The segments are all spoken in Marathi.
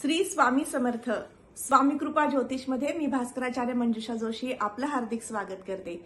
श्री स्वामी समर्थ स्वामी कृपा ज्योतिषमध्ये मी भास्कराचार्य मंजुषा जोशी आपलं हार्दिक स्वागत करते।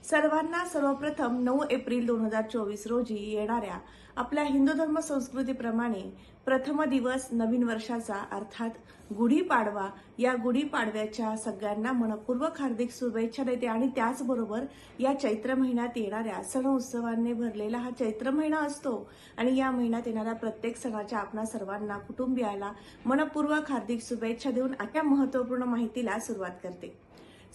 सर्वांना सर्वप्रथम 9 एप्रिल 2024 रोजी येणाऱ्या आपल्या हिंदू धर्म संस्कृतीप्रमाणे प्रथम दिवस नवीन वर्षाचा अर्थात गुढीपाडवा या गुढीपाडव्याच्या सगळ्यांना मनपूर्वक हार्दिक शुभेच्छा देते। आणि त्याचबरोबर या चैत्र महिन्यात येणाऱ्या सण उत्सवांनी भरलेला हा चैत्र महिना असतो आणि या महिन्यात येणाऱ्या प्रत्येक सणाच्या आपणा सर्वांना कुटुंबियाला मनपूर्वक हार्दिक शुभेच्छा देऊन आजच्या महत्त्वपूर्ण माहितीला सुरुवात करते।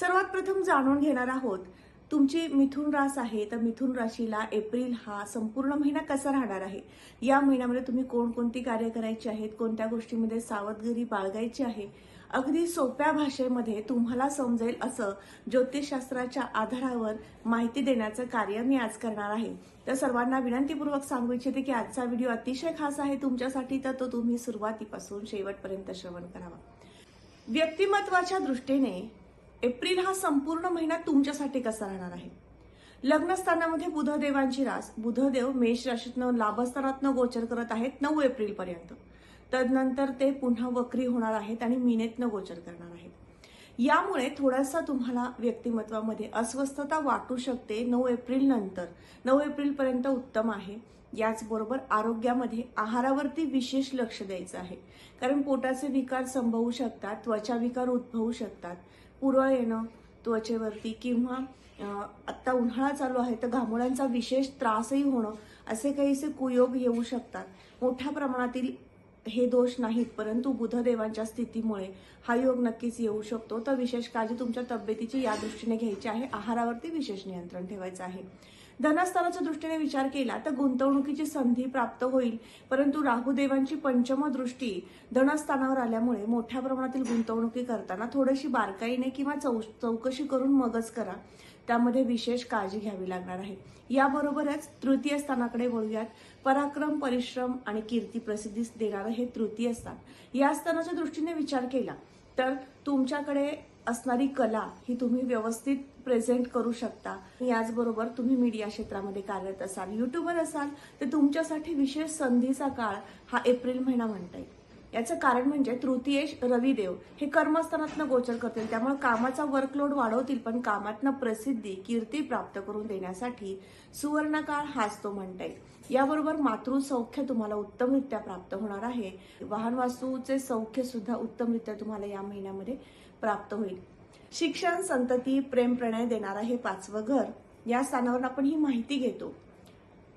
सर्वात प्रथम जाणून घेणार आहोत तुमची मिथुन रास आहे तर मिथुन राशीला एप्रिल हा संपूर्ण महिना कसा राहणार आहे। या महिन्यामध्ये तुम्ही कोणकोणती कार्य करायची आहेत, कोणत्या गोष्टींमध्ये सावधगिरी बाळगायची आहे, अगदी सोप्या भाषेमध्ये तुम्हाला समजेल असं ज्योतिषशास्त्राच्या आधारावर माहिती देण्याचं कार्य मी आज करणार आहे। तर सर्वांना विनंतीपूर्वक सांगू इच्छिते की आजचा व्हिडिओ अतिशय खास आहे तुमच्यासाठी, तर तो तुम्ही सुरुवातीपासून शेवटपर्यंत श्रवण करावा। व्यक्तिमत्वाच्या दृष्टीने एप्रिल हा संपूर्ण महिना तुमच्यासाठी कसा राहणार आहे। लग्नस्थानामध्ये बुधदेवांची रास, बुधदेव मेष राशीतनं लाभस्थानातनं गोचर करत आहेत 9 एप्रिल पर्यंत। तदनंतर ते पुन्हा वक्री होणार आहेत आणि मीनेतनं गोचर करणार आहेत। यामुळे थोडासा तुम्हाला व्यक्तिमत्वामध्ये अस्वस्थता वाटू शकते। 9 एप्रिल नंतर 9 एप्रिल पर्यंत उत्तम आहे। याचबरोबर आरोग्यामध्ये आहारावरती विशेष लक्ष द्यायचं आहे, कारण पोटाचे विकार संभवू शकतात, त्वचा विकार उद्भवू शकतात, पुरळ येणं त्वचेवरती किंवा आता उन्हाळा चालू आहे तर घामोळ्यांचा विशेष त्रासही होणं असे काहीसे कुयोग येऊ शकतात। मोठ्या प्रमाणातील हे दोष नाहीत, परंतु बुधदेवांच्या स्थितीमुळे हा योग नक्कीच येऊ शकतो। तर विशेष काळजी तुमच्या तब्येतीची या दृष्टीने घ्यायची आहे, आहारावरती विशेष नियंत्रण ठेवायचं आहे। धनस्थानाच्या दृष्टीने विचार केला तर गुंतवणुकीची संधी प्राप्त होईल, परंतु राहुदेवांची पंचम दृष्टी धनस्थानावर आल्यामुळे मोठ्या प्रमाणातील गुंतवणुकी करताना थोडीशी बारकाईने किंवा चौकशी करून मगच करा, त्यामध्ये विशेष काळजी घ्यावी लागणार आहे। याबरोबरच तृतीय स्थानाकडे वळूयात। पराक्रम, परिश्रम आणि कीर्ती प्रसिद्धी देणारं हे तृतीय स्थान। या स्थानाच्या दृष्टीने विचार केला तर तुमच्याकडे असणारी कला ही तुम्ही व्यवस्थित प्रेझेंट करू शकता। याचबरोबर तुम्ही मीडिया क्षेत्रामध्ये कार्यरत असाल, युट्यूबर असाल तर तुमच्यासाठी विशेष संधीचा काळ हा एप्रिल महिना म्हणता येईल। याचं कारण म्हणजे तृतीयेश रविदेव हे कर्मस्थानातनं गोचर करतील, त्यामुळे कामाचा वर्कलोड वाढवतील, पण कामातनं प्रसिद्धी कीर्ती प्राप्त करून देण्यासाठी सुवर्ण काळ हाच तो म्हणता येईल। याबरोबर मातृसौख्य तुम्हाला उत्तमरित्या प्राप्त होणार आहे। वाहन वास्तूचे सौख्य सुद्धा उत्तमरित्या तुम्हाला या महिन्यामध्ये प्राप्त होईल। शिक्षण, संतती, प्रेम, प्रणय देणारा हे 5वं घर, या स्थानावर आपण ही माहिती घेतो।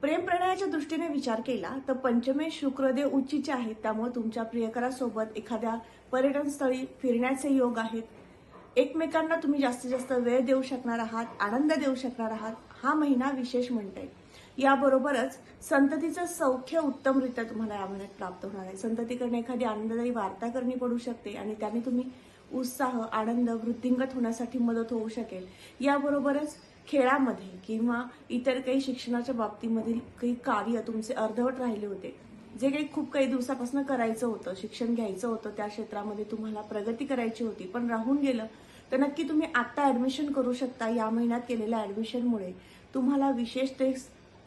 प्रेम प्रणयाच्या दृष्टीने विचार केला तर पंचमे शुक्रदेव उच्चीचे आहेत, त्यामुळे तुमच्या प्रियकरासोबत एखाद्या पर्यटन स्थळी फिरण्याचे योग आहेत। एकमेकांना तुम्ही जास्तीत जास्त वेळ देऊ शकणार आहात, आनंद देऊ शकणार आहात, हा महिना विशेष म्हणता येईल। याबरोबरच संततीचं सौख्य उत्तमरित्या तुम्हाला या महिन्यात प्राप्त होणार आहे। संततीकडे एखादी आनंददायी वार्ता करणी पडू शकते आणि त्याने तुम्ही उत्साह, आनंद वृद्धिंगत होण्यासाठी मदत होऊ शकेल। याबरोबरच खेळामध्ये किंवा इतर काही शिक्षणाच्या बाबतीमधील काही कार्य तुमचे अर्धवट राहिले होते, जे काही खूप काही दिवसापासून करायचं होतं, शिक्षण घ्यायचं होतं, त्या क्षेत्रामध्ये तुम्हाला प्रगती करायची होती पण राहून गेलं, तर नक्की तुम्ही आता ऍडमिशन करू शकता। या महिन्यात केलेल्या ऍडमिशनमुळे तुम्हाला विशेष ते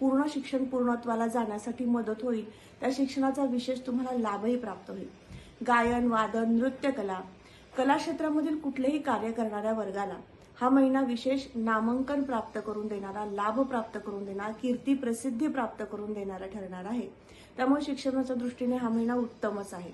पूर्ण शिक्षण पूर्णत्वाला जाण्यासाठी मदत होईल, त्या शिक्षणाचा विशेष तुम्हाला लाभही प्राप्त होईल। गायन, वादन, नृत्यकला, कला क्षेत्रामधील कुठलेही कार्य करणाऱ्या वर्गाला हा महिना विशेष नामांकन प्राप्त करून देणारा, लाभ प्राप्त करून देणारा, कीर्ती प्रसिद्धी प्राप्त करून देणारा ठरणार आहे। त्यामुळे शिक्षणाच्या दृष्टीने हा महिना उत्तमच आहे,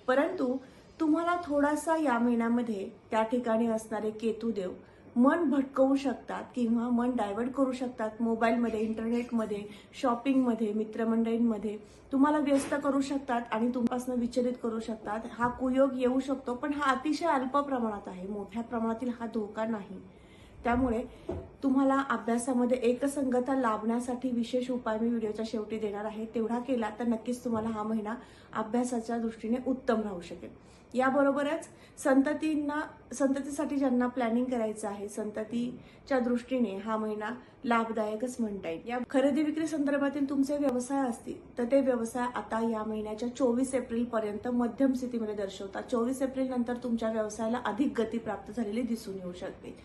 परंतु तुम्हाला थोडासा या महिन्यामध्ये त्या ठिकाणी असणारे केतुदेव मन भटकवू शकतात किंवा मन डायव्हर्ट करू शकतात। मोबाईलमध्ये, इंटरनेटमध्ये, शॉपिंगमध्ये, मित्रमंडळींमध्ये तुम्हाला व्यस्त करू शकतात आणि तुमच्यापासून विचलित करू शकतात। हा कुयोग येऊ शकतो, पण हा अतिशय अल्प प्रमाणात आहे, मोठ्या प्रमाणातील हा धोका नाही। त्यामुळे तुम्हाला अभ्यासामध्ये एकसंगता लाभण्यासाठी विशेष उपाय मी व्हिडिओच्या शेवटी देणार आहे, तेवढा केला तर नक्कीच तुम्हाला हा महिना अभ्यासाच्या दृष्टीने उत्तम राहू शकेल। याबरोबरच संततीसाठी ज्यांना प्लॅनिंग करायचं आहे, संततीच्या दृष्टीने हा महिना लाभदायकच म्हणता येईल। या खरेदी विक्री संदर्भातील तुमचे व्यवसाय असतील तर ते व्यवसाय आता या महिन्याच्या 24 एप्रिल पर्यंत मध्यम स्थितीमध्ये दर्शवतात। 24 एप्रिल नंतर तुमच्या व्यवसायाला अधिक गती प्राप्त झालेली दिसून येऊ शकते।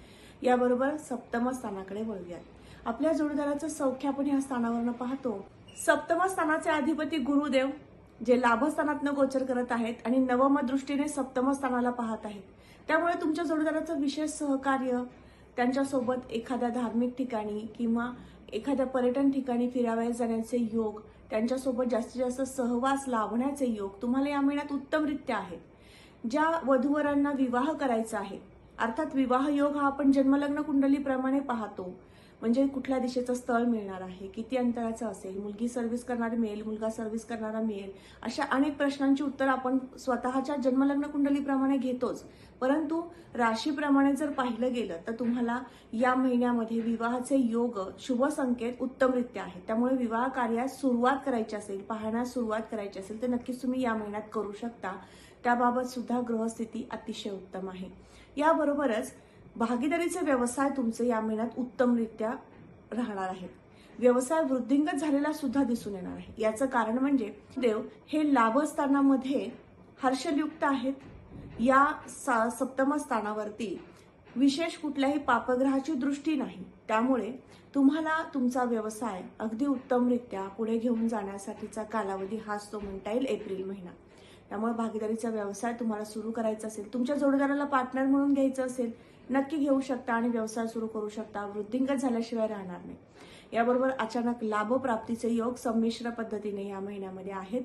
याबरोबर सप्तम स्थानाकडे वळूयात। आपल्या जोडीदाराचं सौख्य आपण या स्थानावरनं पाहतो। सप्तम स्थानाचे अधिपती गुरुदेव जे लाभस्थानातनं गोचर करत आहेत आणि नवम दृष्टीने सप्तम स्थानाला पाहत आहेत. त्यामुळे तुमच्या जोडीदाराचं विशेष सहकार्य, त्यांच्यासोबत एखाद्या धार्मिक ठिकाणी किंवा एखाद्या पर्यटन ठिकाणी फिरावयास जाण्याचे योग, त्यांच्यासोबत जास्तीत जास्त सहवास लाभण्याचे योग तुम्हाला या महिन्यात उत्तमरित्या आहेत. ज्या वधूवरांना विवाह करायचा आहे, अर्थात विवाह योग हा आपण जन्मलग्न कुंडलीप्रमाणे पाहतो. म्हणजे कुठल्या दिशेचं स्थळ मिळणार आहे, किती अंतराचं असेल, मुलगी सर्व्हिस करणारी मिळेल, मुलगा सर्व्हिस करणारा मिळेल, अशा अनेक प्रश्नांची उत्तर आपण स्वतःच्या जन्मलग्न कुंडलीप्रमाणे घेतोच. परंतु राशीप्रमाणे जर पाहिलं गेलं तर तुम्हाला या महिन्यामध्ये विवाहाचे योग, शुभ संकेत उत्तमरित्या आहेत. त्यामुळे विवाह कार्यास सुरुवात करायची असेल, पाहण्यास सुरुवात करायची असेल तर नक्कीच तुम्ही या महिन्यात करू शकता. त्याबाबत सुद्धा ग्रहस्थिती अतिशय उत्तम आहे. याबरोबरच भागीदारीचे व्यवसाय तुमचे या महिन्यात उत्तमरित्या राहणार आहेत. व्यवसाय वृद्धिंगत झालेला सुद्धा दिसून येणार आहे. याचं कारण म्हणजे देव हे लाभस्थानामध्ये हर्षयुक्त आहेत. या सप्तम स्थानावरती विशेष कुठल्याही पापग्रहाची दृष्टी नाही. त्यामुळे तुम्हाला तुमचा व्यवसाय अगदी उत्तमरित्या पुढे घेऊन जाण्यासाठीचा कालावधी हाच तो म्हणता येईल एप्रिल महिना. त्यामुळे भागीदारीचा व्यवसाय तुम्हाला सुरू करायचा असेल, तुमच्या जोडीदाराला पार्टनर म्हणून घ्यायचं असेल, नक्की घेऊ शकता आणि व्यवसाय सुरू करू शकता. वृद्धिंगत झाल्याशिवाय राहणार नाही. याबरोबर अचानक लाभ प्राप्तीचे योग संमिश्र पद्धतीने या महिन्यामध्ये आहेत.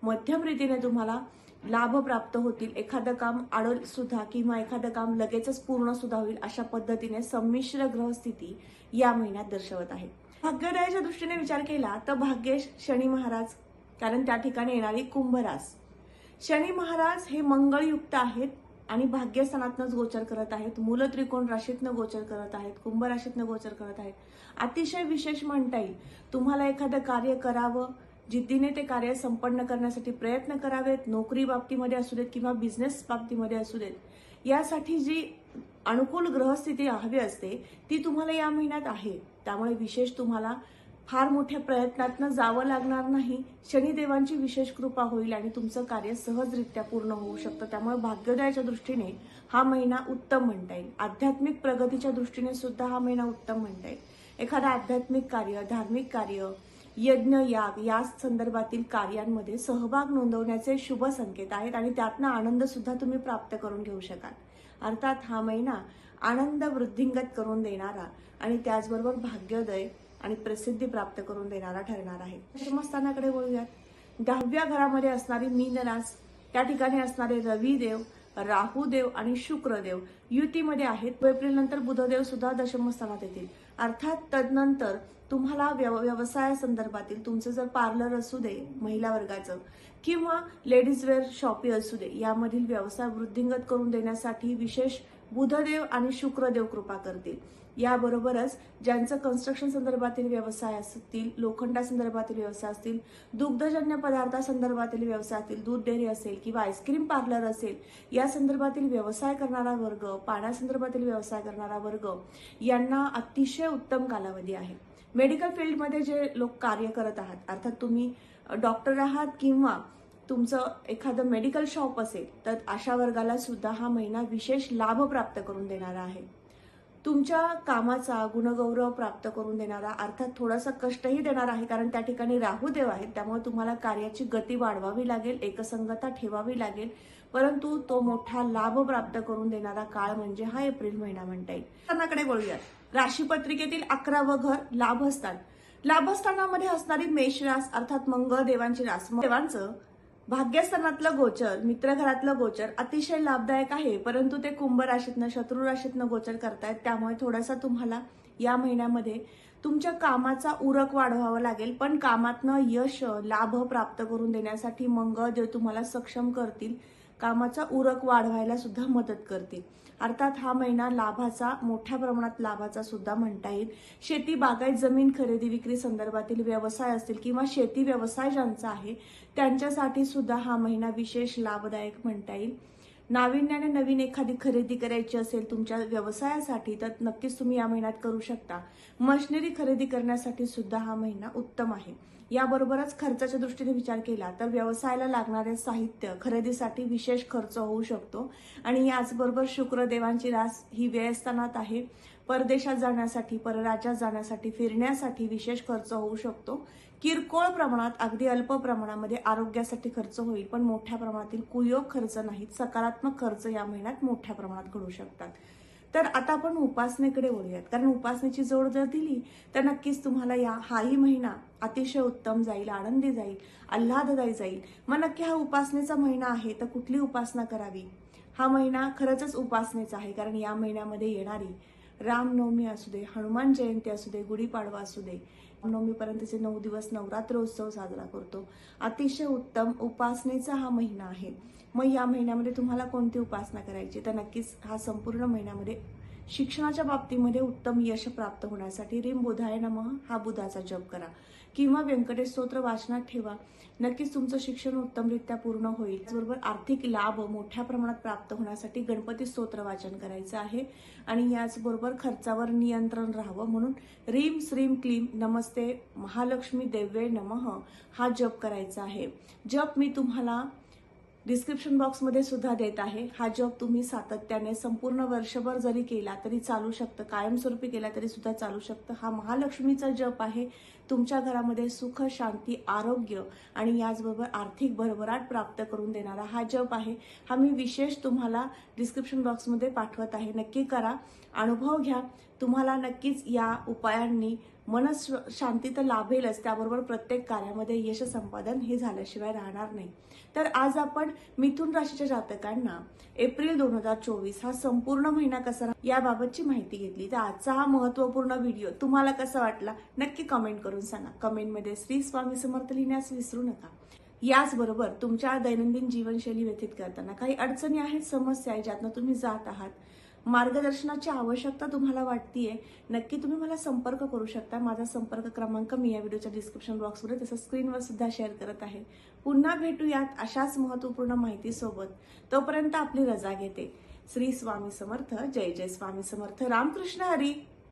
मध्यम रीतीने तुम्हाला लाभ प्राप्त होतील. एखादं काम आडल सुद्धा किंवा एखादं काम लगेचच पूर्ण सुद्धा होईल, अशा पद्धतीने संमिश्र ग्रहस्थिती या महिन्यात दर्शवत आहे. भाग्योदयाच्या दृष्टीने विचार केला तर भाग्येश शनी महाराज, कारण त्या ठिकाणी येणारी कुंभरास. शनी महाराज हे मंगळयुक्त आहेत आणि भाग्यस्थानातनंच गोचर करत आहेत. मूल त्रिकोण राशीतनं गोचर करत आहेत, कुंभ राशीतनं गोचर करत आहेत. अतिशय विशेष म्हणता येईल. तुम्हाला एखादं कार्य करावं, जिद्दीने ते कार्य संपन्न करण्यासाठी प्रयत्न करावेत, नोकरी बाबतीमध्ये असू देत किंवा बिझनेस बाबतीमध्ये असू देत. यासाठी जी अनुकूल ग्रहस्थिती हवी असते ती तुम्हाला या महिन्यात आहे. त्यामुळे विशेष तुम्हाला फार मोठ्या प्रयत्नातनं जावं लागणार नाही. शनिदेवांची विशेष कृपा होईल आणि तुमचं कार्य सहजरित्या पूर्ण होऊ शकतं. त्यामुळे भाग्योदयाच्या दृष्टीने हा महिना उत्तम म्हणता येईल. आध्यात्मिक प्रगतीच्या दृष्टीने सुद्धा हा महिना उत्तम म्हणता येईल. एखादा आध्यात्मिक कार्य, धार्मिक कार्य, यज्ञ, याग या संदर्भातील कार्यांमध्ये सहभाग नोंदवण्याचे शुभ संकेत आहेत आणि त्यातनं आनंद सुद्धा तुम्ही प्राप्त करून घेऊ शकाल. अर्थात हा महिना आनंद वृद्धिंगत करून देणारा आणि त्याचबरोबर भाग्योदय आणि प्रसिद्धी प्राप्त करून देणारा ठरणार आहे. दशमस्थानाकडे वळूयात. 10व्या घरामध्ये असणारी मीन रास, त्या ठिकाणी असणारे रविदेव, राहुदेव आणि शुक्रदेव युतीमध्ये आहेत. एप्रिल नंतर बुधदेव सुद्धा दशमस्थानात येतील. अर्थात तदनंतर तुम्हाला व्यवसाया संदर्भातील तुमचं जर पार्लर असू दे महिला वर्गाचं किंवा लेडीज वेअर शॉपी असू दे, यामधील व्यवसाय वृद्धिंगत करून देण्यासाठी विशेष बुधदेव आणि शुक्रदेव कृपा करतील. याबरोबरच ज्यांचं कन्स्ट्रक्शन संदर्भातील व्यवसाय असतील, लोखंडा संदर्भातील व्यवसाय असतील, दुग्धजन्य पदार्थासंदर्भातील व्यवसाय असतील, दूध डेअरी असेल किंवा आईस्क्रीम पार्लर असेल, या संदर्भातील व्यवसाय करणारा वर्ग, पाण्यासंदर्भातील व्यवसाय करणारा वर्ग यांना अतिशय उत्तम कालावधी आहे. मेडिकल फील्डमध्ये जे लोक कार्य करत आहात, अर्थात तुम्ही डॉक्टर आहात किंवा तुमचं एखादं मेडिकल शॉप असेल, तर अशा वर्गाला सुद्धा हा महिना विशेष लाभ प्राप्त करून देणारा आहे. तुमच्या कामाचा गुणगौरव प्राप्त करून देणारा, अर्थात थोडासा कष्टही देणार आहे, कारण त्या ठिकाणी राहुदेव आहेत. त्यामुळे तुम्हाला कार्याची गती वाढवावी लागेल, एकसंगता ठेवावी लागेल, परंतु तो मोठा लाभ प्राप्त करून देणारा काळ म्हणजे हा एप्रिल महिना म्हणता येईल. स्थानाकडे वळूयात. राशीपत्रिकेतील 11वं घर लाभस्थान. लाभस्थानामध्ये असणारी मेषरास, अर्थात मंगळ देवांची रास. देवांचं भाग्यस्थानातलं गोचर, मित्र घरातलं गोचर अतिशय लाभदायक आहे, परंतु ते कुंभ राशीतनं, शत्रू राशीतनं गोचर करतायत. त्यामुळे थोडासा तुम्हाला या महिन्यामध्ये तुमच्या कामाचा उरक वाढवावा लागेल, पण कामातनं यश, लाभ प्राप्त करून देण्यासाठी मंगळ देव तुम्हाला सक्षम करतील. कामाचा उरक वाढवायला सुद्धा मदत करतील. अर्थात हा महिना लाभाचा, मोठ्या प्रमाणात लाभाचा सुद्धा म्हणता येईल. शेती, बागायत जमीन खरेदी विक्री संदर्भातील व्यवसाय असतील किंवा शेती व्यवसाय ज्यांचा आहे त्यांच्यासाठी सुद्धा हा महिना विशेष लाभदायक म्हणता येईल. नाविन्याने नवीन एखादी खरेदी करायची असेल तुमच्या व्यवसायासाठी तर नक्कीच तुम्ही या महिन्यात करू शकता. मशिनरी खरेदी करण्यासाठी सुद्धा हा महिना उत्तम आहे. याबरोबरच खर्चाच्या दृष्टीने विचार केला तर व्यवसायाला लागणारे साहित्य खरेदीसाठी विशेष खर्च होऊ शकतो आणि याचबरोबर शुक्रदेवांची रास ही व्ययस्थानात आहे. परदेशात जाण्यासाठी, परराज्यात जाण्यासाठी, फिरण्यासाठी विशेष खर्च होऊ शकतो. किरकोळ प्रमाणात, अगदी अल्प प्रमाणामध्ये आरोग्यासाठी खर्च होईल, पण मोठ्या प्रमाणातील कुयोग खर्च नाहीत, सकारात्मक खर्च या महिन्यात मोठ्या प्रमाणात घडू शकतात. तर आता आपण उपासनेकडे वळूयात, कारण उपासनेची जोड जर दिली तर नक्कीच तुम्हाला हाही महिना अतिशय उत्तम जाईल, आनंदी जाईल, आल्हाददायी जाईल. मग नक्की हा उपासनेचा महिना आहे, तर कुठली उपासना करावी? हा महिना खरंच उपासनेचा आहे, कारण या महिन्यामध्ये येणारी रामनवमी असू दे, हनुमान जयंती असू दे, गुढीपाडवा असू दे, नवमीपर्यंतचे 9 दिवस नवरात्र उत्सव साजरा करतो. अतिशय उत्तम उपासनेचा हा महिना आहे. मग या महिन्यामध्ये तुम्हाला कोणती उपासना करायची? तर नक्कीच हा संपूर्ण महिन्यामध्ये शिक्षणाच्या बाबतीमध्ये उत्तम यश प्राप्त होण्यासाठी रीम बुधाय नमः हा बुधाचा जप करा, किंवा व्यंकटेश स्तोत्र वाचनात ठेवा. नक्कीच तुमचं शिक्षण उत्तमरित्या पूर्ण होईल. त्याचबरोबर आर्थिक लाभ मोठ्या प्रमाणात प्राप्त होण्यासाठी गणपती स्तोत्र वाचन करायचं आहे, आणि याचबरोबर खर्चावर नियंत्रण राहावं म्हणून रीम श्रीम क्लीम नमस्ते महालक्ष्मी देव्ये नमः हा जप करायचा आहे. जप मी तुम्हाला डिस्क्रिप्शन बॉक्समध्ये सुद्धा देत आहे. हा जप तुम्ही सातत्याने संपूर्ण वर्षभर जरी केला तरी चालू शकतं, कायमस्वरूपी केला तरी सुद्धा चालू शकतं. हा महालक्ष्मीचा जप आहे. तुमच्या घरामध्ये सुख, शांती, आरोग्य आणि याचबरोबर आर्थिक भरभराट प्राप्त करून देणारा हा जप आहे. हा मी विशेष तुम्हाला डिस्क्रिप्शन बॉक्समध्ये पाठवत आहे. नक्की करा, अनुभव घ्या. तुम्हाला नक्कीच या उपायांनी शांती तर लाभेलच, त्याबरोबर प्रत्येक कार्यामध्ये यश संपादन हे झाल्याशिवाय राहणार नाही. तर आज आपण मिथुन राशीच्या जातकांना एप्रिल 2024 हा संपूर्ण महिना कसा राहणार याबाबतची माहिती घेतली. तर आजचा हा महत्त्वपूर्ण व्हिडिओ तुम्हाला कसा वाटला नक्की कमेंट करून सांगा. कमेंटमध्ये श्री स्वामी समर्थ लिहिण्यास विसरू नका. याचबरोबर तुमच्या दैनंदिन जीवनशैली व्यतीत करताना काही अडचणी आहेत, समस्या आहेत, ज्यातनं तुम्ही जात आहात, मार्गदर्शनाची आवश्यकता तुम्हाला वाटतीये, नक्की तुम्ही मला संपर्क करू शकता. माझा संपर्क क्रमांक मी या व्हिडिओच्या डिस्क्रिप्शन बॉक्समध्ये तसंच स्क्रीनवर सुद्धा शेअर करत आहे. पुन्हा भेटूयात अशाच महत्त्वपूर्ण माहितीसोबत. तोपर्यंत आपली रजा घेते. श्री स्वामी समर्थ. जय जय स्वामी समर्थ. रामकृष्ण हरी.